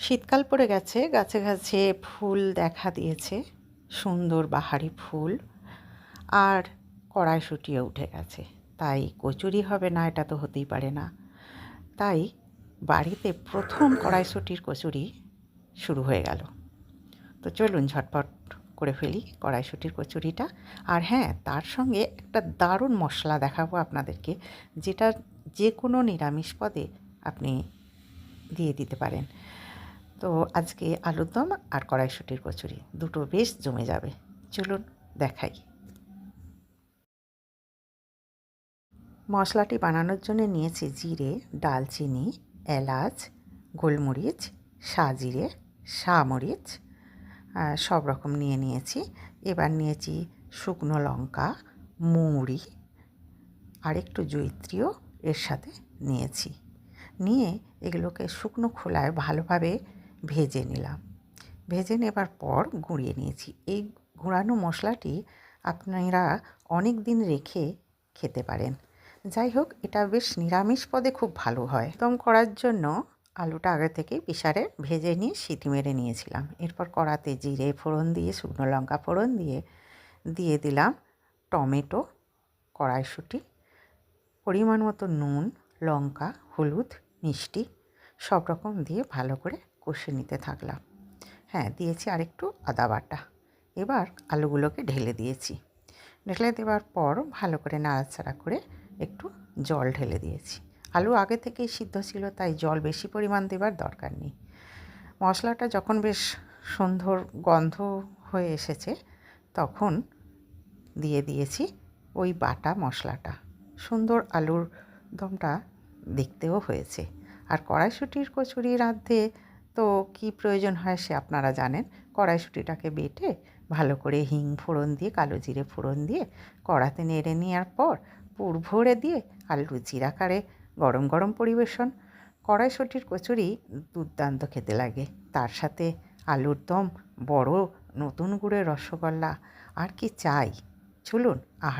শীতকাল পড়ে গেছে, গাছে গাছে ফুল দেখা দিয়েছে, সুন্দর বাহারি ফুল। আর কড়াইশুঁটিও উঠে গেছে, তাই কচুরি হবে না এটা তো হতেই পারে না। তাই বাড়িতে প্রথম কড়াইশুঁটির কচুরি শুরু হয়ে গেল। তো চলুন ঝটপট করে ফেলি কড়াইশুঁটির কচুরিটা। আর হ্যাঁ, তার সঙ্গে একটা দারুণ মশলা দেখাবো আপনাদেরকে, যেটা যে কোনো নিরামিষ পদে আপনি দিয়ে দিতে পারেন। তো আজকে আলুর দম আর কড়াইশুঁটির কচুরি দুটো বেশ জমে যাবে। চলুন দেখাই। মশলাটি বানানোর জন্য নিয়েছি জিরে, ডালচিনি, এলাচ, গোলমরিচ, সাজিরে, সামরিচ, সব রকম নিয়েছি। এবার নিয়েছি শুকনো লঙ্কা, মৌরি আর একটু জয়িত্রীও এর সাথে নিয়েছি। নিয়ে এগুলোকে শুকনো খোলায় ভালোভাবে ভেজে নিলাম। ভেজে নেবার পর গুঁড়িয়ে নিয়েছি। এই গুঁড়ানো মশলাটি আপনারা অনেক দিন রেখে খেতে পারেন। যাই হোক, এটা বেশ নিরামিষ পদে খুব ভালো হয়। দম করার জন্য আলুটা আগে থেকেই প্রেসারে ভেজে নিয়ে সিটি মেরে নিয়েছিলাম। এরপর কড়াতে জিরে ফোড়ন দিয়ে, শুকনো লঙ্কা ফোড়ন দিয়ে দিলাম টমেটো, কড়াইশুঁটি, পরিমাণ মতো নুন, লঙ্কা, হলুদ, মিষ্টি সব রকম দিয়ে ভালো করে কষে নিতে থাকলাম। হ্যাঁ, দিয়েছি আরেকটু আদা বাটা। এবার আলুগুলোকে ঢেলে দিয়েছি। ঢেলে দেওয়ার পর ভালো করে নাড়াচাড়া করে একটু জল ঢেলে দিয়েছি। আলু আগে থেকেই সিদ্ধ ছিল, তাই জল বেশি পরিমাণ দেবার দরকার নেই। মশলাটা যখন বেশ সুন্দর গন্ধ হয়ে এসেছে, তখন দিয়ে দিয়েছি ওই বাটা মশলাটা। সুন্দর আলুর দমটা দেখতেও হয়েছে। আর কড়াইশুঁটির কচুরি রাঁধতে তো কী প্রয়োজন হয় সে আপনারা জানেন। কড়াইশুঁটিটাকে বেটে ভালো করে হিং ফোড়ন দিয়ে, কালো জিরে ফোড়ন দিয়ে কড়াতে নেড়ে নেওয়ার পর পুর ভরে দিয়ে আলু জিরা কারে গরম গরম পরিবেশন। কড়াইশুঁটির কচুরি দুর্দান্ত খেতে লাগে। তার সাথে আলুর দম, বড় নতুন গুড়ের রসগোল্লা, আর কি চাই। চলুন